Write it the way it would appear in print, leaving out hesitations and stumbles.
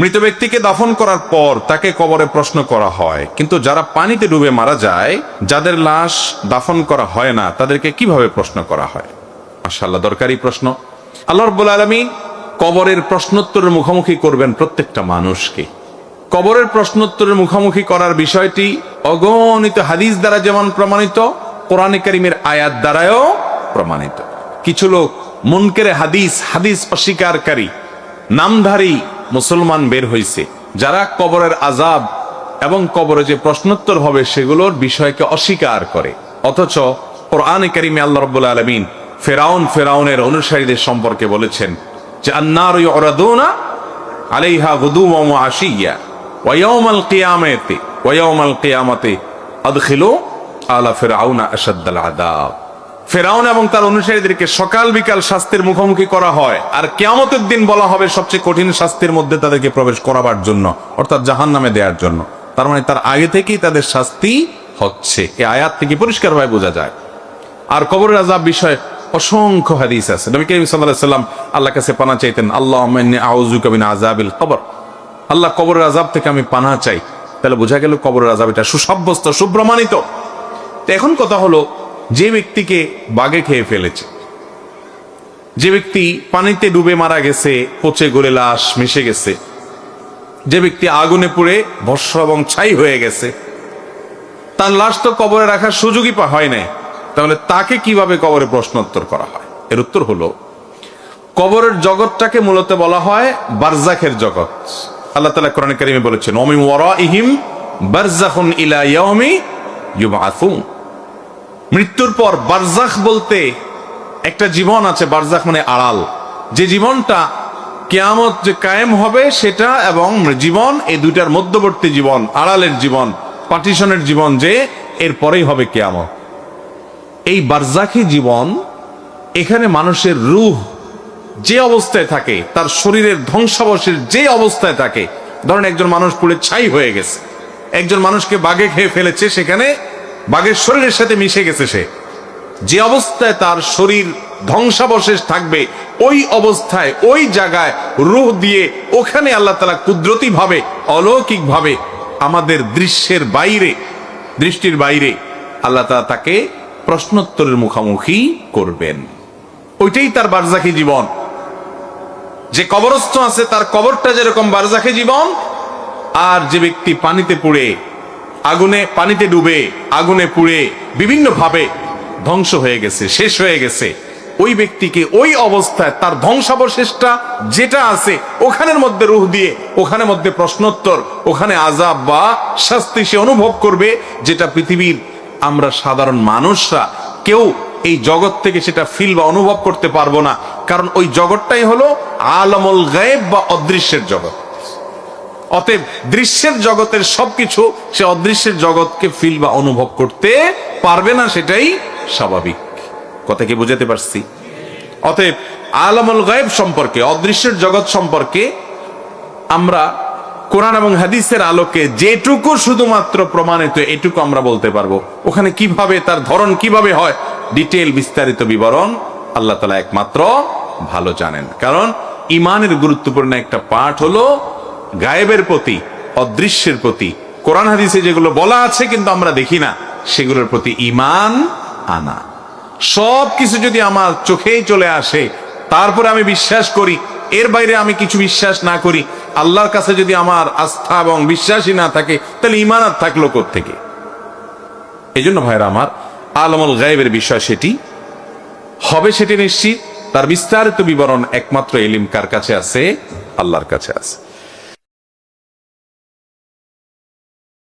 মৃত ব্যক্তিকে দাফন করার পর তাকে কবরে প্রশ্ন করা হয়, কিন্তু যারা পানিতে ডুবে মারা যায়, যাদের লাশ দাফন করা হয় না, তাদেরকে কিভাবে প্রশ্ন করা হয়? মাশাআল্লাহ, দরকারি প্রশ্ন। আল্লাহ রাব্বুল আলামিন কবরের প্রশ্নোত্তরের মুখোমুখি করবেন প্রত্যেকটা মানুষকে। কবরের প্রশ্নোত্তরের মুখোমুখি করার বিষয়টি অগণিত হাদিস দ্বারা যেমন প্রমাণিত, কোরআনে কারীমের আয়াত দ্বারাও প্রমাণিত। কিছু লোক মুনকেরে হাদিস, হাদিস অস্বীকারী নামধারী মুসলমান বের হইছে, যারা কবরের আযাব এবং কবরে যে প্রশ্নোত্তর হবে সেগুলোর বিষয়কে অস্বীকার করে। অথচ কোরআনে কারীমে আল্লাহ রাব্বুল আলামিন ফেরাউনের অনুসারীদের সম্পর্কে বলেছেন যে আন্নারু ইউরাদুনা আলাইহা গুদুওয়ান ওয়া আশিয়্যা ওয়া ইয়াউমাল কিয়ামাতি আদখিলু আলা ফিরআউনা আশাদ্দাল আযাব। ফেরাউন এবং তার অনুসারীদেরকে সকাল বিকাল শাস্তির মুখোমুখি করা হয়, আর কিয়ামতের দিন বলা হবে সবচেয়ে কঠিন শাস্তির মধ্যে তাদেরকে প্রবেশ করাবার জন্য, অর্থাৎ জাহান্নামে দেওয়ার জন্য। তার মানে তার আগে থেকেই তাদের শাস্তি হচ্ছে, এই আয়াত থেকে পরিষ্কারভাবে বোঝা যায়। আর কবরের আযাব বিষয়ে অসংখ্য হাদিস আছে। নবী করিম সাল্লাল্লাহু আলাইহি ওয়াসাল্লাম আল্লাহর কাছে পানাহ চাইতেন, আল্লাহুম্মা ইন্নী আউযুকা মিন আযাবিল কবর। আল্লাহ, কবরের আযাব থেকে আমি পানাহ চাই। তাহলে বোঝা গেল কবরের আযাব এটা সুসাব্যস্ত, সুপ্রমাণিত। তো এখন কথা হলো, যে ব্যক্তিকে বাঘে খেয়ে ফেলেছে, যে ব্যক্তি পানিতে ডুবে মারা গেছে, পচে গলে লাশ মিশে গেছে, যে ব্যক্তি আগুনে পুড়ে ভস্ম এবং ছাই হয়ে গেছে, তার লাশ তো কবরে রাখার সুযোগই হয় নাই। তাহলে তাকে কিভাবে কবরে প্রশ্নোত্তর করা হয়? এর উত্তর হলো, কবরের জগৎটাকে মূলত বলা হয় বারজাখের জগৎ। আল্লাহ তাআলা কোরআনে কারীমে বলেছেন, ওয়া মিন ওয়ারাইহিম বারজাখুন ইলা ইয়াউমি ইউবআসুন। মৃত্যুর পর বারজাখ বলতে একটা জীবন আছে। বারজাখ মানে আড়াল, যে জীবনটা কিয়ামত যে কায়েম হবে সেটা, এবং জীবন, এই দুইটার মধ্যবর্তী জীবন, আড়ালের জীবন, পার্টিশনের জীবন, যে এরপরেই হবে কিয়ামত। এই বারজাখী জীবন, এখানে মানুষের রূহ যে অবস্থায় থাকে, তার শরীরের ধ্বংসাবশেষ যে অবস্থায় থাকে, ধরেন একজন মানুষ পুড়ে ছাই হয়ে গেছে, একজন মানুষকে বাঘে খেয়ে ফেলেছে, সেখানে বাঘের শরীরের সাথে মিশে গেছে, সে যে অবস্থায় তার শরীর ধ্বংসাবশেষ থাকবে, ওই অবস্থায় ওই জায়গায় রূহ দিয়ে ওখানে আল্লাহ তাআলা কুদরতি ভাবে, অলৌকিক ভাবে, আমাদের দৃশ্যের বাইরে, দৃষ্টির বাইরে আল্লাহ তাআলা তাকে প্রশ্নোত্তরের মুখোমুখি করবেন। ওইটাই তার বারজাখী জীবন। যে কবরস্থ আছে তার কবরটা যেরকম বারজাখী জীবন, আর যে ব্যক্তি পানিতে পুড়ে, আগুনে, পানিতে ডুবে আগুনে পুড়ে বিভিন্ন ভাবে ধ্বংস হয়ে গেছে, শেষ হয়ে গেছে, ওই ব্যক্তিকে ওই অবস্থায় তার ধ্বংসাবশেষটা যেটা আছে ওখানের মধ্যে রূহ দিয়ে, ওখানে মধ্যে প্রশ্নোত্তর, ওখানে আযাব বা শাস্তি সে অনুভব করবে, যেটা পৃথিবীর আমরা সাধারণ মানুষরা কেউ এই জগৎ থেকে সেটা ফিল বা অনুভব করতে পারবো না। কারণ ওই জগৎটাই হলো আলামুল গায়েব বা অদৃশ্যের জগৎ। অতএব দৃশ্যের জগতের সবকিছু সে অদৃশ্যের জগৎকে ফিল বা অনুভব করতে পারবে না, সেটাই স্বাভাবিক। কথা কি বুঝাতে পারছি? অতএব আলামুল গায়েব সম্পর্কে, অদৃশ্যের জগৎ সম্পর্কে আমরা কোরআন এবং হাদিসের আলোকে যেটুকু শুধুমাত্র প্রমাণিত, এটুকু আমরা বলতে পারবো। ওখানে কিভাবে, তার ধরন কিভাবে হয়, ডিটেইল বিস্তারিত বিবরণ আল্লাহ তাআলা একমাত্র ভালো জানেন। কারণ ঈমানের গুরুত্বপূর্ণ একটা পার্ট হলো গায়েবের প্রতি, অদৃশ্যের প্রতি, কোরআন হাদিসে যেগুলো বলা আছে কিন্তু আমরা দেখি না, সেগুলোর প্রতি ঈমান আনা। সব কিছু যদি আমার চোখেই চলে আসে, তারপরে আমি বিশ্বাস করি, এর বাইরে আমি কিছু বিশ্বাস না করি, আল্লাহর কাছে যদি আমার আস্থা এবং বিশ্বাসই না থাকে, তাহলে ঈমান আর থাকলো কোত্থেকে? এই জন্য ভাইরা আমার, আলামুল গায়েবের বিষয় সেটি হবে, সেটি নিশ্চিত। তার বিস্তারিত বিবরণ একমাত্র ইলম কার কাছে আছে? আল্লাহর কাছে আছে।